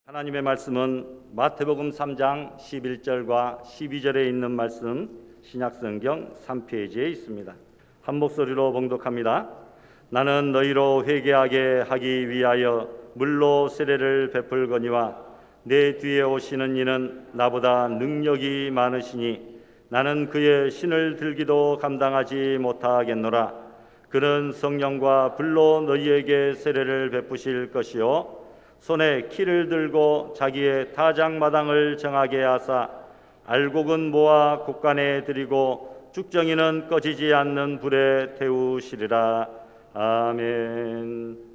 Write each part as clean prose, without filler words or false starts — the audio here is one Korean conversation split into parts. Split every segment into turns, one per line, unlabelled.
하나님의 말씀은 마태복음 3장 11절과 12절에 있는 말씀 신약성경 3페이지에 있습니다. 한 목소리로 봉독합니다. 나는 너희로 회개하게 하기 위하여 물로 세례를 베풀거니와 내 뒤에 오시는 이는 나보다 능력이 많으시니 나는 그의 신을 들기도 감당하지 못하겠노라. 그는 성령과 불로 너희에게 세례를 베푸실 것이요 손에 키를 들고 자기의 타작마당을 정하게 하사 알곡은 모아 곳간에 들이고 쭉정이는 꺼지지 않는 불에 태우시리라. 아멘.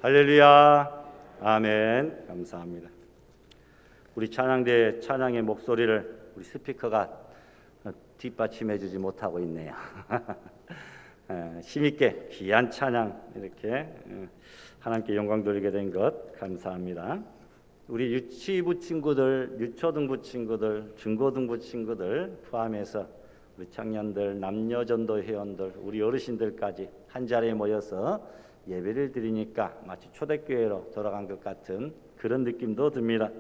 할렐루야. 아멘. 감사합니다. 우리 찬양대 찬양의 목소리를 우리 스피커가 뒷받침해 주지 못하고 있네요. 힘있게 귀한 찬양 이렇게 하나님께 영광 돌리게 된 것 감사합니다. 우리 유치부 친구들, 유초등부 친구들, 중고등부 친구들 포함해서 우리 청년들, 남녀전도 회원들, 우리 어르신들까지 한 자리에 모여서 예배를 드리니까 마치 초대교회로 돌아간 것 같은 그런 느낌도 듭니다.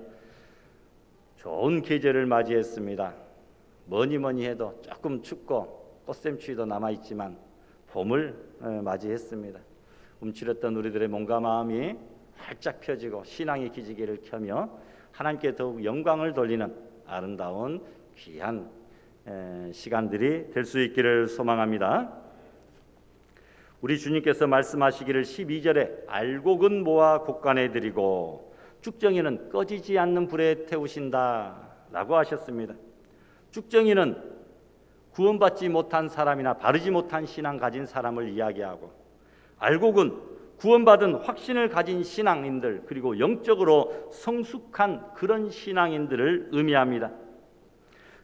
좋은 계절을 맞이했습니다. 뭐니 해도 조금 춥고 꽃샘추위도 남아있지만 봄을 맞이했습니다. 움츠렸던 우리들의 몸과 마음이 활짝 펴지고 신앙의 기지개를 켜며 하나님께 더욱 영광을 돌리는 아름다운 귀한 시간들이 될 수 있기를 소망합니다. 우리 주님께서 말씀하시기를 12절에 알곡은 모아 곳간에 들이고 쭉정이는 꺼지지 않는 불에 태우신다 라고 하셨습니다. 쭉정이는 구원받지 못한 사람이나 바르지 못한 신앙 가진 사람을 이야기하고, 알곡은 구원받은 확신을 가진 신앙인들, 그리고 영적으로 성숙한 그런 신앙인들을 의미합니다.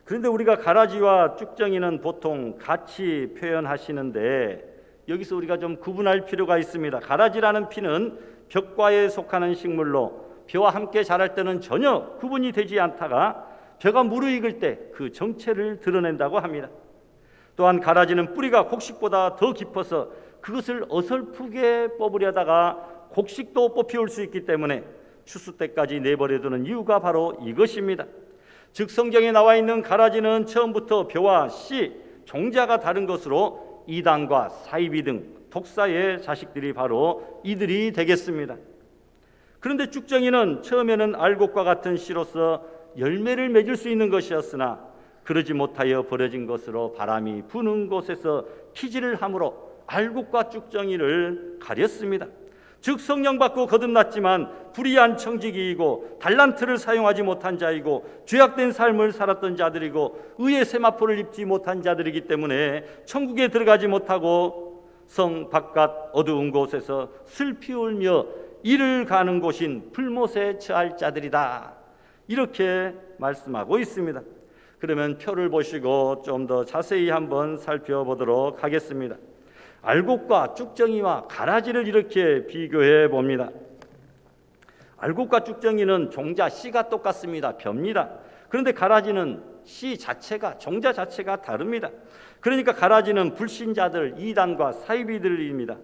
그런데 우리가 가라지와 쭉정이는 보통 같이 표현하시는데 여기서 우리가 좀 구분할 필요가 있습니다. 가라지라는 피는 벽과에 속하는 식물로 벼와 함께 자랄 때는 전혀 구분이 되지 않다가 벼가 무르익을 때 그 정체를 드러낸다고 합니다. 또한 가라지는 뿌리가 곡식보다 더 깊어서 그것을 어설프게 뽑으려다가 곡식도 뽑히올 수 있기 때문에 추수 때까지 내버려두는 이유가 바로 이것입니다. 즉 성경에 나와 있는 가라지는 처음부터 벼와 씨, 종자가 다른 것으로 이단과 사이비 등 독사의 자식들이 바로 이들이 되겠습니다. 그런데 쭉정이는 처음에는 알곡과 같은 씨로서 열매를 맺을 수 있는 것이었으나 그러지 못하여 버려진 것으로 바람이 부는 곳에서 키질을 함으로 알곡과 쭉정이를 가렸습니다. 즉 성령 받고 거듭났지만 불의한 청지기이고 달란트를 사용하지 못한 자이고 죄악된 삶을 살았던 자들이고 의의 세마포를 입지 못한 자들이기 때문에 천국에 들어가지 못하고 성 바깥 어두운 곳에서 슬피 울며 이를 가는 곳인 불못에 처할 자들이다, 이렇게 말씀하고 있습니다. 그러면 표를 보시고 좀 더 자세히 한번 살펴보도록 하겠습니다. 알곡과 쭉정이와 가라지를 이렇게 비교해 봅니다. 알곡과 쭉정이는 종자 씨가 똑같습니다. 벼입니다. 그런데 가라지는 씨 자체가, 종자 자체가 다릅니다. 그러니까 가라지는 불신자들, 이단과 사이비들입니다.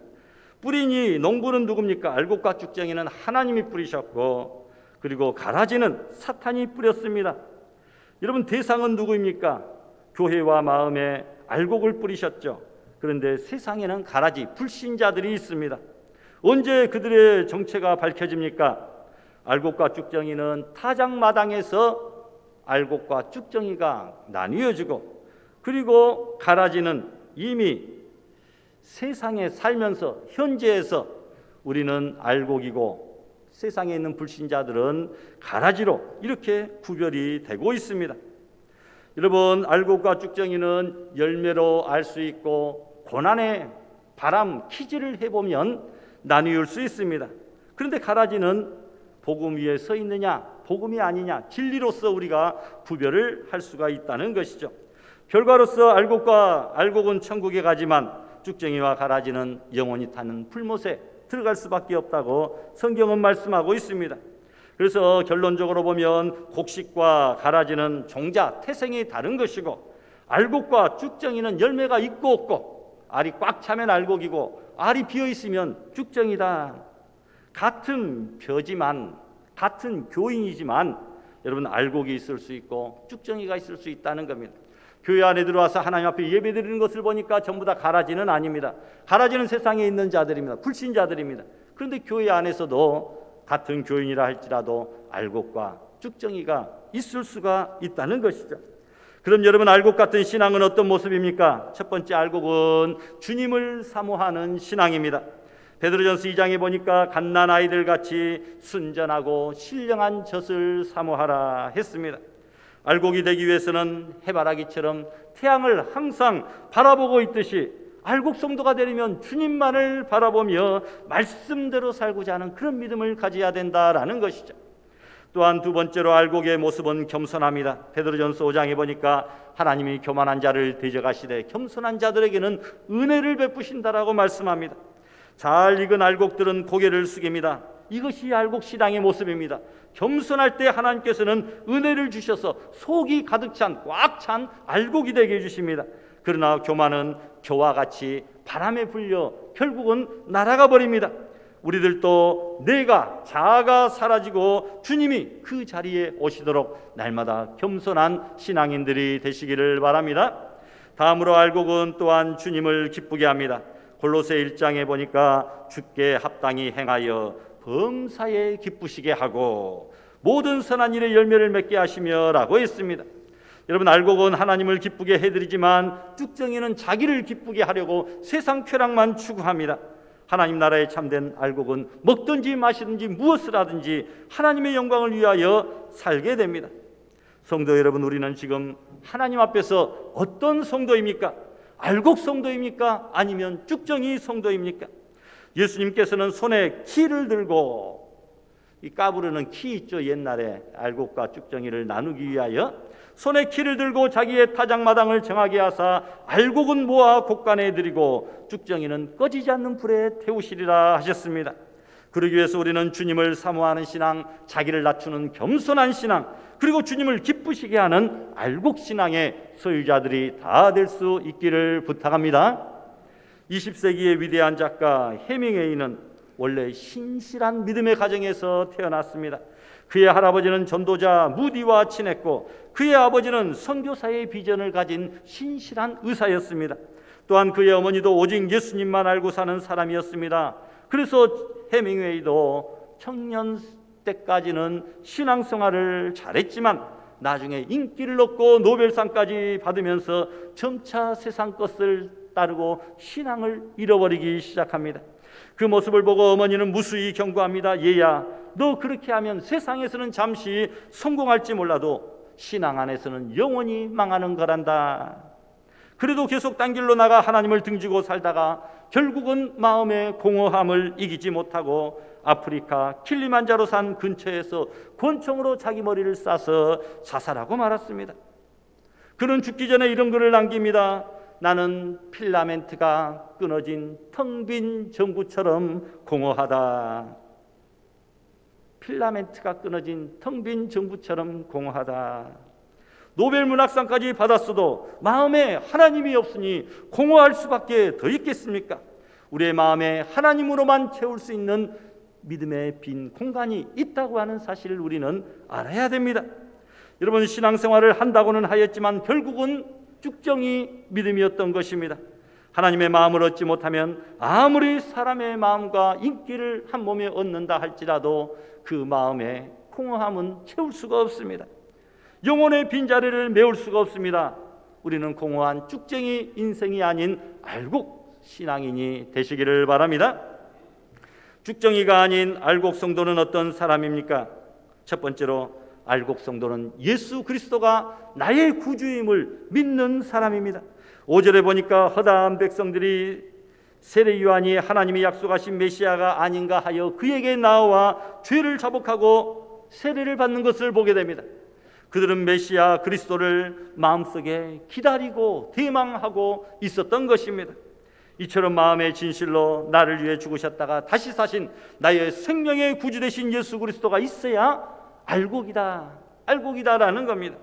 뿌리니 농부는 누굽니까? 알곡과 쭉정이는 하나님이 뿌리셨고, 그리고 가라지는 사탄이 뿌렸습니다. 여러분, 대상은 누구입니까? 교회와 마음에 알곡을 뿌리셨죠. 그런데 세상에는 가라지, 불신자들이 있습니다. 언제 그들의 정체가 밝혀집니까? 알곡과 쭉정이는 타작마당에서 알곡과 쭉정이가 나뉘어지고, 그리고 가라지는 이미 세상에 살면서 현재에서 우리는 알곡이고 세상에 있는 불신자들은 가라지로 이렇게 구별이 되고 있습니다. 여러분, 알곡과 쭉정이는 열매로 알 수 있고 고난의 바람 키질을 해보면 나뉘을 수 있습니다. 그런데 가라지는 복음 위에 서 있느냐 복음이 아니냐, 진리로서 우리가 구별을 할 수가 있다는 것이죠. 결과로서 알곡은 천국에 가지만 쭉정이와 가라지는 영원히 타는 불못에 들어갈 수밖에 없다고 성경은 말씀하고 있습니다. 그래서 결론적으로 보면 곡식과 가라지는 종자, 태생이 다른 것이고 알곡과 쭉정이는 열매가 있고 없고 알이 꽉 차면 알곡이고 알이 비어있으면 쭉정이다. 같은 벼지만, 같은 교인이지만 여러분, 알곡이 있을 수 있고 쭉정이가 있을 수 있다는 겁니다. 교회 안에 들어와서 하나님 앞에 예배드리는 것을 보니까 전부 다 가라지는 아닙니다. 가라지는 세상에 있는 자들입니다. 불신자들입니다. 그런데 교회 안에서도 같은 교인이라 할지라도 알곡과 쭉정이가 있을 수가 있다는 것이죠. 그럼 여러분, 알곡 같은 신앙은 어떤 모습입니까? 첫 번째, 알곡은 주님을 사모하는 신앙입니다. 베드로전서 2장에 보니까 갓난 아이들 같이 순전하고 신령한 젖을 사모하라 했습니다. 알곡이 되기 위해서는 해바라기처럼 태양을 항상 바라보고 있듯이 알곡 성도가 되려면 주님만을 바라보며 말씀대로 살고자 하는 그런 믿음을 가져야 된다라는 것이죠. 또한 두 번째로 알곡의 모습은 겸손합니다. 베드로전서 5장에 보니까 하나님이 교만한 자를 대적하시되 겸손한 자들에게는 은혜를 베푸신다라고 말씀합니다. 잘 익은 알곡들은 고개를 숙입니다. 이것이 알곡 신앙의 모습입니다. 겸손할 때 하나님께서는 은혜를 주셔서 속이 가득 찬, 꽉 찬 알곡이 되게 해주십니다. 그러나 교만은 겨와 같이 바람에 불려 결국은 날아가 버립니다. 우리들도 내가, 자아가 사라지고 주님이 그 자리에 오시도록 날마다 겸손한 신앙인들이 되시기를 바랍니다. 다음으로 알곡은 또한 주님을 기쁘게 합니다. 골로새 1장에 보니까 주께 합당히 행하여 범사에 기쁘시게 하고 모든 선한 일에 열매를 맺게 하시며 라고 했습니다. 여러분, 알곡은 하나님을 기쁘게 해드리지만 쭉정이는 자기를 기쁘게 하려고 세상 쾌락만 추구합니다. 하나님 나라에 참된 알곡은 먹든지 마시든지 무엇을 하든지 하나님의 영광을 위하여 살게 됩니다. 성도 여러분, 우리는 지금 하나님 앞에서 어떤 성도입니까? 알곡 성도입니까? 아니면 쭉정이 성도입니까? 예수님께서는 손에 키를 들고, 이 까부르는 키 있죠, 옛날에 알곡과 쭉정이를 나누기 위하여 손에 키를 들고 자기의 타작마당을 정하게 하사 알곡은 모아 곡간에 들이고 쭉정이는 꺼지지 않는 불에 태우시리라 하셨습니다. 그러기 위해서 우리는 주님을 사모하는 신앙, 자기를 낮추는 겸손한 신앙, 그리고 주님을 기쁘시게 하는 알곡신앙의 소유자들이 다 될 수 있기를 부탁합니다. 20세기의 위대한 작가 해밍웨이는 원래 신실한 믿음의 가정에서 태어났습니다. 그의 할아버지는 전도자 무디와 친했고 그의 아버지는 선교사의 비전을 가진 신실한 의사였습니다. 또한 그의 어머니도 오직 예수님만 알고 사는 사람이었습니다. 그래서 해밍웨이도 청년 때까지는 신앙생활을 잘했지만 나중에 인기를 얻고 노벨상까지 받으면서 점차 세상 것을 따르고 신앙을 잃어버리기 시작합니다. 그 모습을 보고 어머니는 무수히 경고합니다. 얘야, 너 그렇게 하면 세상에서는 잠시 성공할지 몰라도 신앙 안에서는 영원히 망하는 거란다. 그래도 계속 딴 길로 나가 하나님을 등지고 살다가 결국은 마음의 공허함을 이기지 못하고 아프리카 킬리만자로 산 근처에서 권총으로 자기 머리를 쏴서 자살하고 말았습니다. 그는 죽기 전에 이런 글을 남깁니다. 나는 필라멘트가 끊어진 텅 빈 전구처럼 공허하다. 필라멘트가 끊어진 텅 빈 전구처럼 공허하다. 노벨 문학상까지 받았어도 마음에 하나님이 없으니 공허할 수밖에 더 있겠습니까? 우리의 마음에 하나님으로만 채울 수 있는 믿음의 빈 공간이 있다고 하는 사실을 우리는 알아야 됩니다. 여러분, 신앙생활을 한다고는 하였지만 결국은 쭉정이 믿음이었던 것입니다. 하나님의 마음을 얻지 못하면 아무리 사람의 마음과 인기를 한 몸에 얻는다 할지라도 그 마음의 공허함은 채울 수가 없습니다. 영혼의 빈자리를 메울 수가 없습니다. 우리는 공허한 쭉정이 인생이 아닌 알곡 신앙인이 되시기를 바랍니다. 쭉정이가 아닌 알곡 성도는 어떤 사람입니까? 첫 번째로 알곡 성도는 예수 그리스도가 나의 구주임을 믿는 사람입니다. 5절에 보니까 허다한 백성들이 세례 요한이 하나님이 약속하신 메시아가 아닌가 하여 그에게 나와 죄를 자복하고 세례를 받는 것을 보게 됩니다. 그들은 메시아 그리스도를 마음속에 기다리고 대망하고 있었던 것입니다. 이처럼 마음의 진실로 나를 위해 죽으셨다가 다시 사신 나의 생명의 구주 되신 예수 그리스도가 있어야 알곡이다라는 겁니다.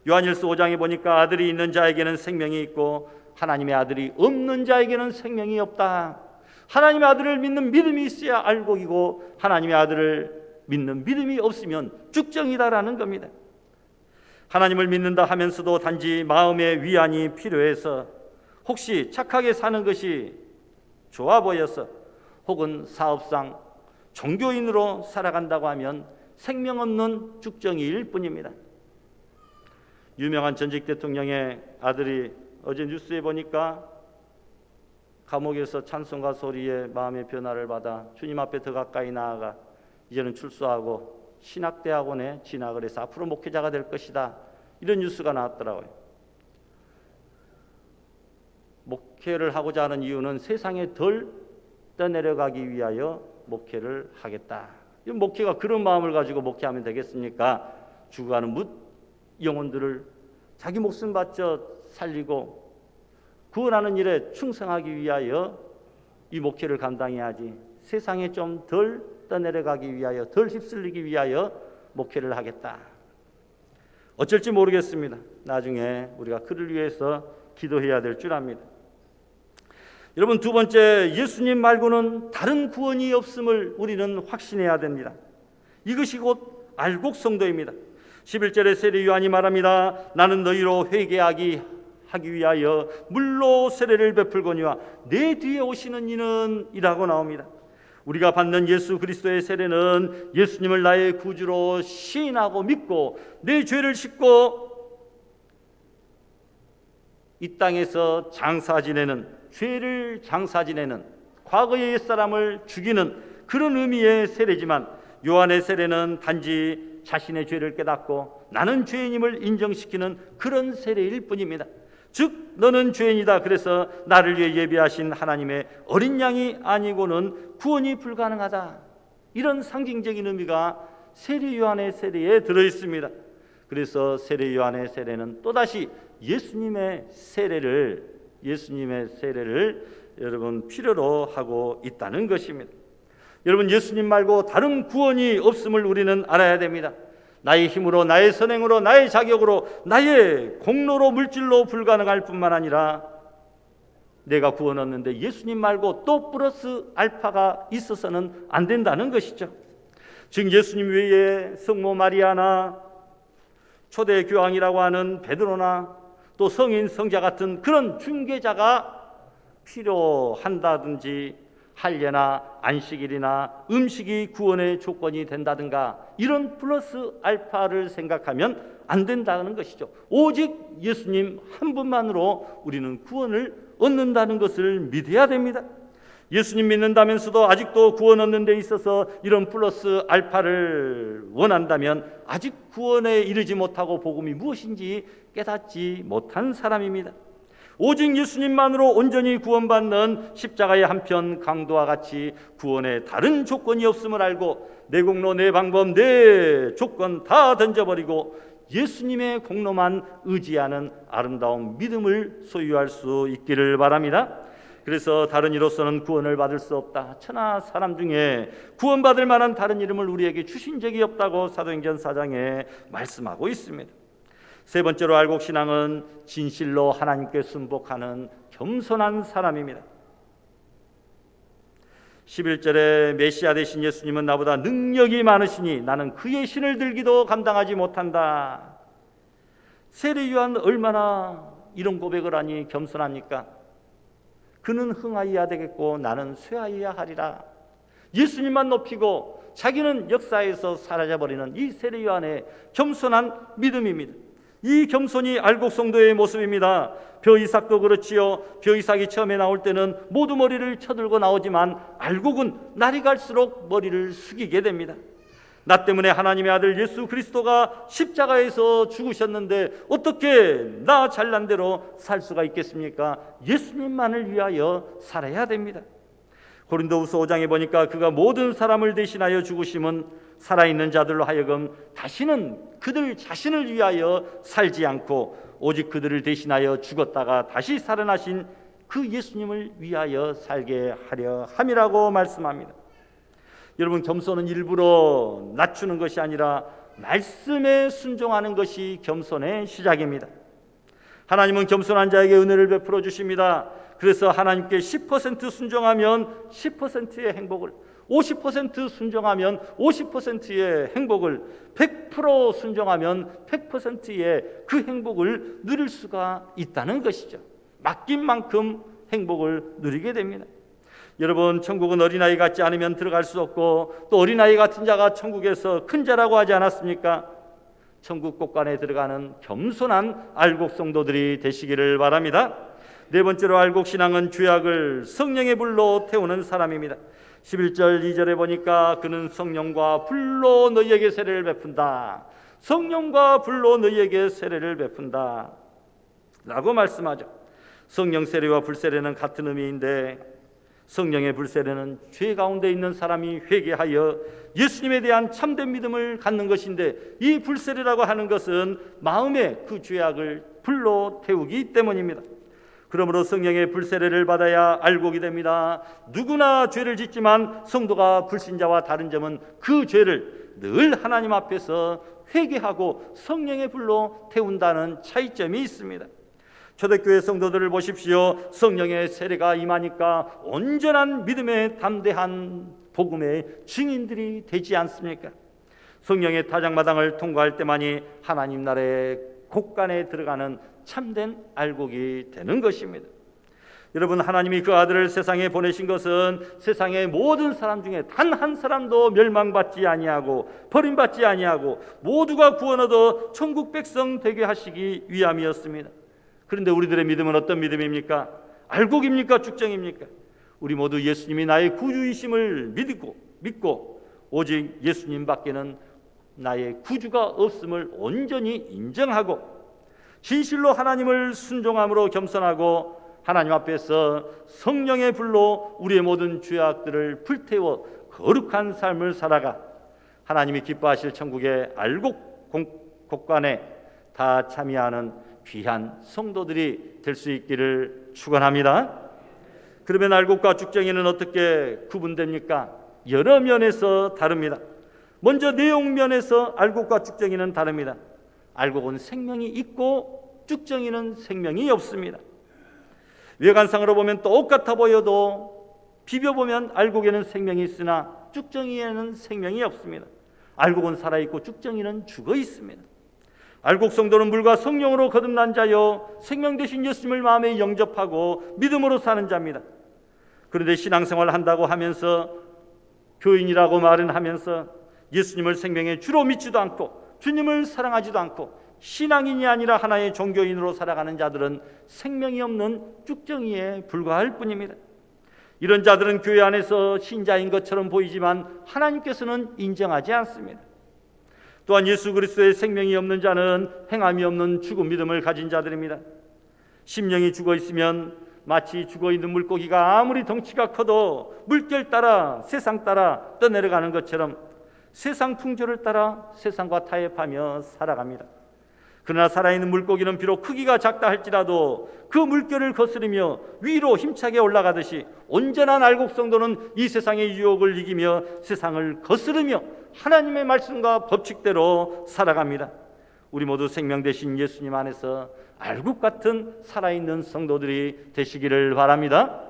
요한일서 5장에 보니까 아들이 있는 자에게는 생명이 있고 하나님의 아들이 없는 자에게는 생명이 없다. 하나님의 아들을 믿는 믿음이 있어야 알곡이고 하나님의 아들을 믿는 믿음이 없으면 쭉정이다라는 겁니다. 하나님을 믿는다 하면서도 단지 마음의 위안이 필요해서 혹시 착하게 사는 것이 좋아 보여서 혹은 사업상 종교인으로 살아간다고 하면 생명 없는 쭉정이일 뿐입니다. 유명한 전직 대통령의 아들이 어제 뉴스에 보니까 감옥에서 찬송가 소리에 마음의 변화를 받아 주님 앞에 더 가까이 나아가 이제는 출소하고 신학대학원에 진학을 해서 앞으로 목회자가 될 것이다. 이런 뉴스가 나왔더라고요. 목회를 하고자 하는 이유는 세상에 덜 떠내려가기 위하여 목회를 하겠다. 이 목회가 그런 마음을 가지고 목회하면 되겠습니까? 죽어가는 영혼들을 자기 목숨 바쳐 살리고 구원하는 일에 충성하기 위하여 이 목회를 감당해야지, 세상에 좀 덜 떠내려가기 위하여, 덜 휩쓸리기 위하여 목회를 하겠다. 어쩔지 모르겠습니다. 나중에 우리가 그를 위해서 기도해야 될 줄 압니다. 여러분, 두 번째, 예수님 말고는 다른 구원이 없음을 우리는 확신해야 됩니다. 이것이 곧 알곡 성도입니다. 11절에 세례 요한이 말합니다. 나는 너희로 회개하기 위하여 물로 세례를 베풀거니와 내 뒤에 오시는 이는 이라고 나옵니다. 우리가 받는 예수 그리스도의 세례는 예수님을 나의 구주로 시인하고 믿고 내 죄를 씻고 이 땅에서 장사 지내는, 죄를 장사 지내는, 과거의 옛사람을 죽이는 그런 의미의 세례지만, 요한의 세례는 단지 자신의 죄를 깨닫고 나는 죄인임을 인정시키는 그런 세례일 뿐입니다. 즉 너는 죄인이다. 그래서 나를 위해 예비하신 하나님의 어린 양이 아니고는 구원이 불가능하다. 이런 상징적인 의미가 세례 요한의 세례에 들어있습니다. 그래서 세례 요한의 세례는 또다시 예수님의 세례를 여러분 필요로 하고 있다는 것입니다. 여러분, 예수님 말고 다른 구원이 없음을 우리는 알아야 됩니다. 나의 힘으로, 나의 선행으로, 나의 자격으로, 나의 공로로, 물질로 불가능할 뿐만 아니라 내가 구원 얻는데 예수님 말고 또 플러스 알파가 있어서는 안 된다는 것이죠. 즉 예수님 외에 성모 마리아나 초대 교황이라고 하는 베드로나 또 성인 성자 같은 그런 중개자가 필요한다든지 할례나 안식일이나 음식이 구원의 조건이 된다든가 이런 플러스 알파를 생각하면 안 된다는 것이죠. 오직 예수님 한 분만으로 우리는 구원을 얻는다는 것을 믿어야 됩니다. 예수님 믿는다면서도 아직도 구원 얻는 데 있어서 이런 플러스 알파를 원한다면 아직 구원에 이르지 못하고 복음이 무엇인지 깨닫지 못한 사람입니다. 오직 예수님만으로 온전히 구원받는 십자가의 한편 강도와 같이 구원에 다른 조건이 없음을 알고 내 공로, 내 방법, 내 조건 다 던져버리고 예수님의 공로만 의지하는 아름다운 믿음을 소유할 수 있기를 바랍니다. 그래서 다른 이로서는 구원을 받을 수 없다. 천하 사람 중에 구원받을 만한 다른 이름을 우리에게 주신 적이 없다고 사도행전 4장에 말씀하고 있습니다. 세 번째로 알곡신앙은 진실로 하나님께 순복하는 겸손한 사람입니다. 11절에 메시아 되신 예수님은 나보다 능력이 많으시니 나는 그의 신을 들기도 감당하지 못한다. 세례 요한 얼마나 이런 고백을 하니 겸손합니까? 그는 흥하여야 되겠고 나는 쇠하여야 하리라. 예수님만 높이고 자기는 역사에서 사라져버리는 이 세례 요한의 겸손한 믿음입니다. 이 겸손이 알곡 성도의 모습입니다. 벼이삭도 그렇지요. 벼이삭이 처음에 나올 때는 모두 머리를 쳐들고 나오지만 알곡은 날이 갈수록 머리를 숙이게 됩니다. 나 때문에 하나님의 아들 예수 그리스도가 십자가에서 죽으셨는데 어떻게 나 잘난 대로 살 수가 있겠습니까? 예수님만을 위하여 살아야 됩니다. 고린도후서 5장에 보니까 그가 모든 사람을 대신하여 죽으심은 살아있는 자들로 하여금 다시는 그들 자신을 위하여 살지 않고 오직 그들을 대신하여 죽었다가 다시 살아나신 그 예수님을 위하여 살게 하려 함이라고 말씀합니다. 여러분, 겸손은 일부러 낮추는 것이 아니라 말씀에 순종하는 것이 겸손의 시작입니다. 하나님은 겸손한 자에게 은혜를 베풀어 주십니다. 그래서 하나님께 10% 순종하면 10%의 행복을, 50% 순종하면 50%의 행복을, 100% 순종하면 100%의 그 행복을 누릴 수가 있다는 것이죠. 맡긴 만큼 행복을 누리게 됩니다. 여러분, 천국은 어린아이 같지 않으면 들어갈 수 없고 또 어린아이 같은 자가 천국에서 큰 자라고 하지 않았습니까? 천국 곳간에 들어가는 겸손한 알곡 성도들이 되시기를 바랍니다. 네 번째로 알곡 신앙은 죄악을 성령의 불로 태우는 사람입니다. 11절 2절에 보니까 그는 성령과 불로 너희에게 세례를 베푼다. 성령과 불로 너희에게 세례를 베푼다 라고 말씀하죠. 성령 세례와 불세례는 같은 의미인데 성령의 불세례는 죄 가운데 있는 사람이 회개하여 예수님에 대한 참된 믿음을 갖는 것인데 이 불세례라고 하는 것은 마음의 그 죄악을 불로 태우기 때문입니다. 그러므로 성령의 불세례를 받아야 알곡이 됩니다. 누구나 죄를 짓지만 성도가 불신자와 다른 점은 그 죄를 늘 하나님 앞에서 회개하고 성령의 불로 태운다는 차이점이 있습니다. 초대교회 성도들을 보십시오. 성령의 세례가 임하니까 온전한 믿음에 담대한 복음의 증인들이 되지 않습니까? 성령의 타작마당을 통과할 때만이 하나님 나라의 곳간에 들어가는 참된 알곡이 되는 것입니다. 여러분, 하나님이 그 아들을 세상에 보내신 것은 세상의 모든 사람 중에 단 한 사람도 멸망받지 아니하고 버림받지 아니하고 모두가 구원 얻어 천국 백성 되게 하시기 위함이었습니다. 그런데 우리들의 믿음은 어떤 믿음입니까? 알곡입니까? 축정입니까? 우리 모두 예수님이 나의 구주이심을 믿고 오직 예수님 밖에는 나의 구주가 없음을 온전히 인정하고 진실로 하나님을 순종함으로 겸손하고 하나님 앞에서 성령의 불로 우리의 모든 죄악들을 불태워 거룩한 삶을 살아가 하나님이 기뻐하실 천국의 알곡 곳간에 다 참여하는 귀한 성도들이 될 수 있기를 축원합니다. 그러면 알곡과 쭉정이는 어떻게 구분됩니까? 여러 면에서 다릅니다. 먼저 내용 면에서 알곡과 쭉정이는 다릅니다. 알곡은 생명이 있고 쭉정이는 생명이 없습니다. 외관상으로 보면 똑같아 보여도 비벼보면 알곡에는 생명이 있으나 쭉정이에는 생명이 없습니다. 알곡은 살아있고 쭉정이는 죽어 있습니다. 알곡 성도는 물과 성령으로 거듭난 자요 생명 되신 예수님을 마음에 영접하고 믿음으로 사는 자입니다. 그런데 신앙생활을 한다고 하면서 교인이라고 말은 하면서 예수님을 생명의 주로 믿지도 않고 주님을 사랑하지도 않고 신앙인이 아니라 하나의 종교인으로 살아가는 자들은 생명이 없는 쭉정이에 불과할 뿐입니다. 이런 자들은 교회 안에서 신자인 것처럼 보이지만 하나님께서는 인정하지 않습니다. 또한 예수 그리스도의 생명이 없는 자는 행함이 없는 죽은 믿음을 가진 자들입니다. 심령이 죽어 있으면 마치 죽어 있는 물고기가 아무리 덩치가 커도 물결 따라 세상 따라 떠내려가는 것처럼 세상 풍조를 따라 세상과 타협하며 살아갑니다. 그러나 살아있는 물고기는 비록 크기가 작다 할지라도 그 물결을 거스르며 위로 힘차게 올라가듯이 온전한 알곡 성도는 이 세상의 유혹을 이기며 세상을 거스르며 하나님의 말씀과 법칙대로 살아갑니다. 우리 모두 생명 되신 예수님 안에서 알곡 같은 살아있는 성도들이 되시기를 바랍니다.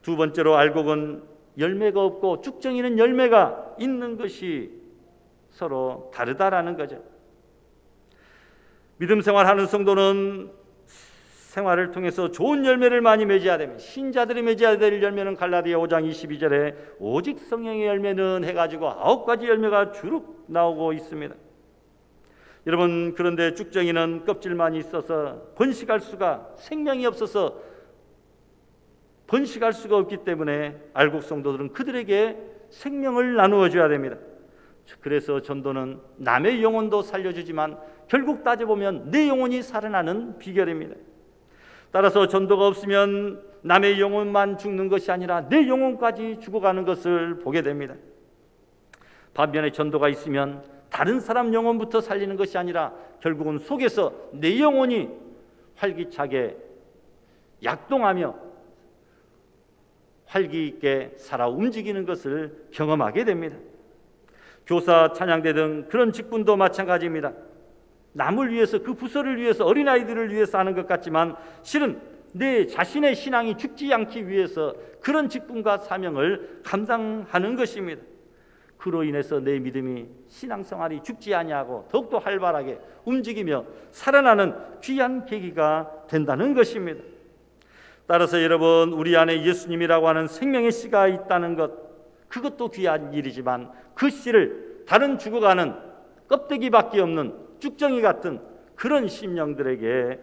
두 번째로 알곡은 열매가 없고 쭉정이는 열매가 있는 것이 서로 다르다라는 거죠. 믿음 생활하는 성도는 생활을 통해서 좋은 열매를 많이 맺어야 됩니다. 신자들이 맺어야 될 열매는 갈라디아 5장 22절에 오직 성령의 열매는 해가지고 9가지 열매가 주룩 나오고 있습니다. 여러분, 그런데 쭉정이는 껍질만 있어서 번식할 수가, 생명이 없어서 번식할 수가 없기 때문에 알곡 성도들은 그들에게 생명을 나누어 줘야 됩니다. 그래서 전도는 남의 영혼도 살려주지만 결국 따져보면 내 영혼이 살아나는 비결입니다. 따라서 전도가 없으면 남의 영혼만 죽는 것이 아니라 내 영혼까지 죽어가는 것을 보게 됩니다. 반면에 전도가 있으면 다른 사람 영혼부터 살리는 것이 아니라 결국은 속에서 내 영혼이 활기차게 약동하며 활기 있게 살아 움직이는 것을 경험하게 됩니다. 교사, 찬양대 등 그런 직분도 마찬가지입니다. 남을 위해서, 그 부서를 위해서, 어린아이들을 위해서 하는 것 같지만 실은 내 자신의 신앙이 죽지 않기 위해서 그런 직분과 사명을 감당하는 것입니다. 그로 인해서 내 믿음이, 신앙생활이 죽지 아니하고 더욱더 활발하게 움직이며 살아나는 귀한 계기가 된다는 것입니다. 따라서 여러분, 우리 안에 예수님이라고 하는 생명의 씨가 있다는 것, 그것도 귀한 일이지만 그 씨를 다른 죽어가는 껍데기밖에 없는 쭉정이 같은 그런 심령들에게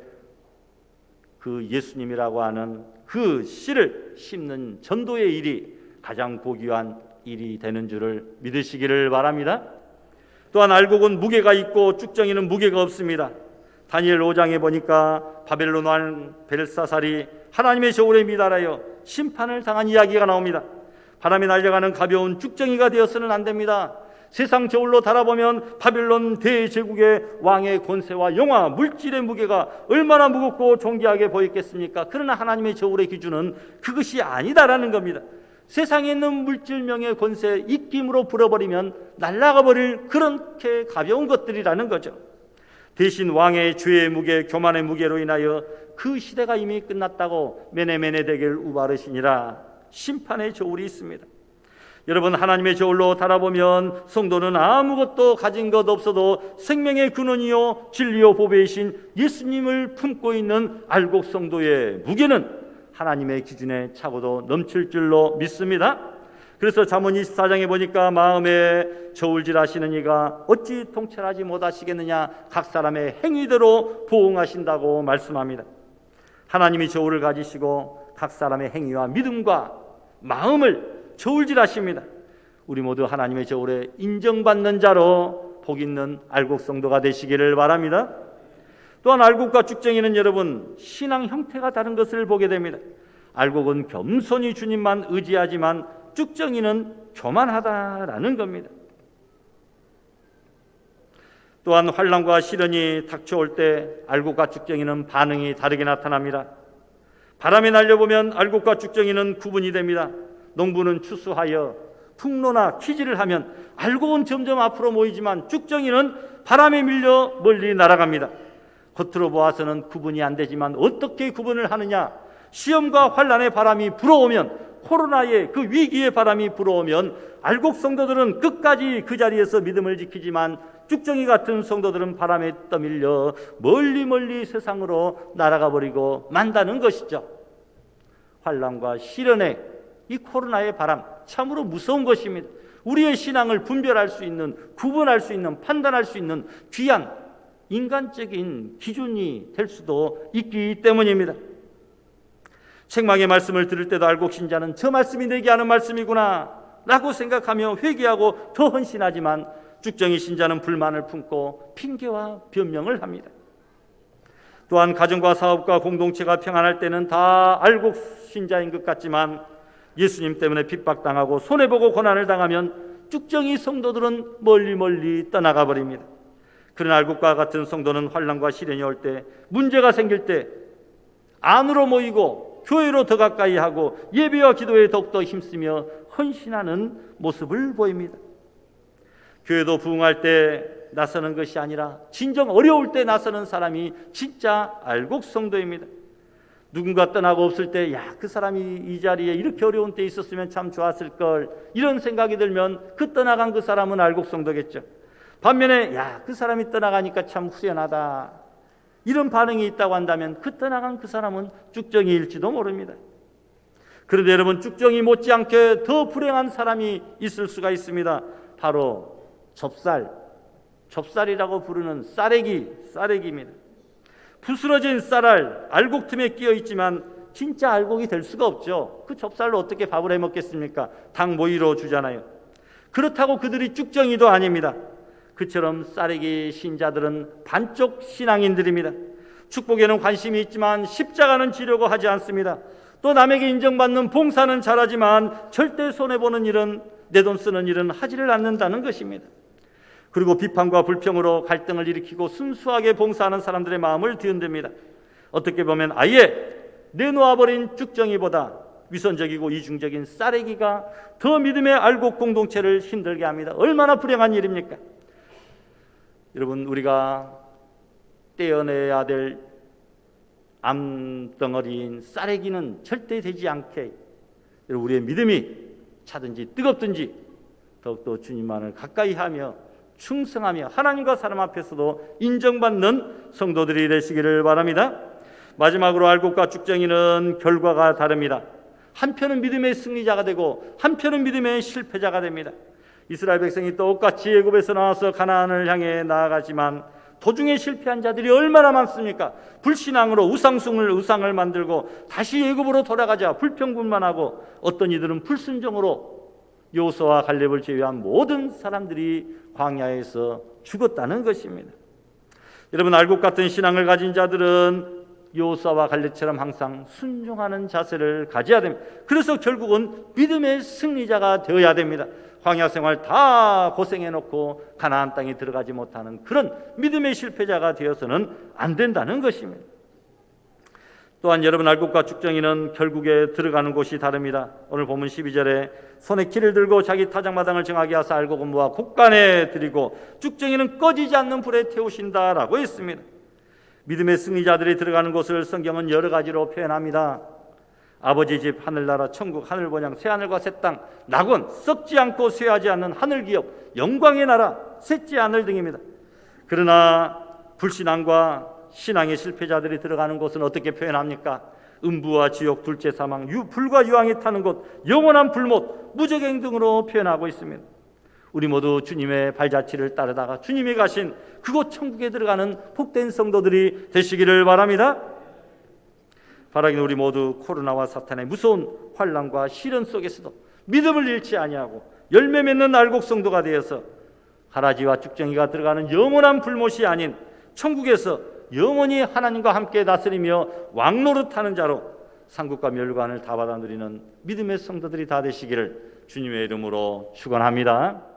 그 예수님이라고 하는 그 씨를 심는 전도의 일이 가장 고귀한 일이 되는 줄을 믿으시기를 바랍니다. 또한 알곡은 무게가 있고 쭉정이는 무게가 없습니다. 다니엘 5장에 보니까 바벨론 왕 벨사살이 하나님의 저울에 미달하여 심판을 당한 이야기가 나옵니다. 바람에 날려가는 가벼운 쭉정이가 되어서는 안 됩니다. 세상 저울로 달아보면 바벨론 대제국의 왕의 권세와 영화, 물질의 무게가 얼마나 무겁고 존귀하게 보였겠습니까? 그러나 하나님의 저울의 기준은 그것이 아니다라는 겁니다. 세상에 있는 물질명의 권세, 입김으로 불어버리면 날아가 버릴 그렇게 가벼운 것들이라는 거죠. 대신 왕의 죄의 무게, 교만의 무게로 인하여 그 시대가 이미 끝났다고 메네메네 대결 우바르시니라 심판의 저울이 있습니다. 여러분, 하나님의 저울로 달아보면 성도는 아무것도 가진 것 없어도 생명의 근원이요 진리요 보배이신 예수님을 품고 있는 알곡 성도의 무게는 하나님의 기준에 차고도 넘칠 줄로 믿습니다. 그래서 잠언 24장에 보니까 마음에 저울질하시는 이가 어찌 통찰하지 못하시겠느냐, 각 사람의 행위대로 보응하신다고 말씀합니다. 하나님이 저울을 가지시고 각 사람의 행위와 믿음과 마음을 저울질하십니다. 우리 모두 하나님의 저울에 인정받는 자로 복 있는 알곡 성도가 되시기를 바랍니다. 또한 알곡과 쭉정이는 여러분 신앙 형태가 다른 것을 보게 됩니다. 알곡은 겸손히 주님만 의지하지만 쭉정이는 교만하다라는 겁니다. 또한 환난과 시련이 닥쳐올 때 알곡과 쭉정이는 반응이 다르게 나타납니다. 바람이 날려보면 알곡과 쭉정이는 구분이 됩니다. 농부는 추수하여 풍로나 키질을 하면 알곡은 점점 앞으로 모이지만 쭉정이는 바람에 밀려 멀리 날아갑니다. 겉으로 보아서는 구분이 안 되지만 어떻게 구분을 하느냐? 시험과 환난의 바람이 불어오면, 코로나의 그 위기의 바람이 불어오면 알곡 성도들은 끝까지 그 자리에서 믿음을 지키지만 쭉정이 같은 성도들은 바람에 떠밀려 멀리 세상으로 날아가 버리고 만다는 것이죠. 환난과 시련의 이 코로나의 바람 참으로 무서운 것입니다. 우리의 신앙을 분별할 수 있는, 구분할 수 있는, 판단할 수 있는 귀한 인간적인 기준이 될 수도 있기 때문입니다. 책망의 말씀을 들을 때도 알곡 신자는 저 말씀이 내게 하는 말씀이구나 라고 생각하며 회개하고 더 헌신하지만 쭉정이 신자는 불만을 품고 핑계와 변명을 합니다. 또한 가정과 사업과 공동체가 평안할 때는 다 알곡 신자인 것 같지만 예수님 때문에 핍박당하고 손해보고 고난을 당하면 쭉정이 성도들은 멀리 떠나가 버립니다. 그런 알곡과 같은 성도는 환난과 시련이 올 때, 문제가 생길 때 안으로 모이고 교회로 더 가까이 하고 예배와 기도에 더욱더 힘쓰며 헌신하는 모습을 보입니다. 교회도 부흥할 때 나서는 것이 아니라 진정 어려울 때 나서는 사람이 진짜 알곡 성도입니다. 누군가 떠나고 없을 때 그 사람이 이 자리에 이렇게 어려운 때 있었으면 참 좋았을 걸, 이런 생각이 들면 그 떠나간 그 사람은 알곡 성도겠죠. 반면에 그 사람이 떠나가니까 참 후련하다, 이런 반응이 있다고 한다면 그 떠나간 그 사람은 쭉정이일지도 모릅니다. 그런데 여러분, 쭉정이 못지않게 더 불행한 사람이 있을 수가 있습니다. 바로 접살이라고 부르는 쌀애기입니다. 부스러진 쌀알, 알곡 틈에 끼어 있지만 진짜 알곡이 될 수가 없죠. 그 접살로 어떻게 밥을 해 먹겠습니까? 당 모이러 주잖아요. 그렇다고 그들이 쭉정이도 아닙니다. 그처럼 쌀애기 신자들은 반쪽 신앙인들입니다. 축복에는 관심이 있지만 십자가는 지려고 하지 않습니다. 또 남에게 인정받는 봉사는 잘하지만 절대 손해보는 일은, 내 돈 쓰는 일은 하지를 않는다는 것입니다. 그리고 비판과 불평으로 갈등을 일으키고 순수하게 봉사하는 사람들의 마음을 뒤흔듭니다. 어떻게 보면 아예 내놓아버린 쭉정이보다 위선적이고 이중적인 쌀애기가 더 믿음의 알곡 공동체를 힘들게 합니다. 얼마나 불행한 일입니까? 여러분, 우리가 떼어내야 될 암덩어리인 쌀애기는 절대 되지 않게 우리의 믿음이 차든지 뜨겁든지 더욱더 주님만을 가까이 하며 충성하며 하나님과 사람 앞에서도 인정받는 성도들이 되시기를 바랍니다. 마지막으로 알곡과 쭉정이는 결과가 다릅니다. 한편은 믿음의 승리자가 되고 한편은 믿음의 실패자가 됩니다. 이스라엘 백성이 똑같이 애굽에서 나와서 가나안을 향해 나아가지만 도중에 실패한 자들이 얼마나 많습니까? 불신앙으로 우상을 만들고 다시 애굽으로 돌아가자 불평불만하고, 어떤 이들은 불순종으로 여호수아와 갈렙을 제외한 모든 사람들이 광야에서 죽었다는 것입니다. 여러분, 알곡 같은 신앙을 가진 자들은 여호수아와 갈렙처럼 항상 순종하는 자세를 가져야 됩니다. 그래서 결국은 믿음의 승리자가 되어야 됩니다. 광야 생활 다 고생해놓고 가나안 땅에 들어가지 못하는 그런 믿음의 실패자가 되어서는 안 된다는 것입니다. 또한 여러분, 알곡과 쭉정이는 결국에 들어가는 곳이 다릅니다. 오늘 본문 12절에 손에 키를 들고 자기 타작마당을 정하게 하사 알곡은 모아 곡간에 들이고 쭉정이는 꺼지지 않는 불에 태우신다라고 했습니다. 믿음의 승리자들이 들어가는 곳을 성경은 여러 가지로 표현합니다. 아버지 집, 하늘나라, 천국, 하늘번영, 새하늘과 새 땅, 낙원, 썩지 않고 쇠하지 않는 하늘기업, 영광의 나라, 셋째 하늘 등입니다. 그러나 불신앙과 신앙의 실패자들이 들어가는 곳은 어떻게 표현합니까? 음부와 지옥, 둘째 사망, 불과 유황이 타는 곳, 영원한 불못, 무적행 등으로 표현하고 있습니다. 우리 모두 주님의 발자취를 따르다가 주님이 가신 그곳 천국에 들어가는 복된 성도들이 되시기를 바랍니다. 바라기는 우리 모두 코로나와 사탄의 무서운 환난과 시련 속에서도 믿음을 잃지 아니하고 열매 맺는 알곡 성도가 되어서 가라지와 쭉정이가 들어가는 영원한 불못이 아닌 천국에서 영원히 하나님과 함께 다스리며 왕노릇하는 자로 상급과 멸관을 다 받아 누리는 믿음의 성도들이 다 되시기를 주님의 이름으로 축원합니다.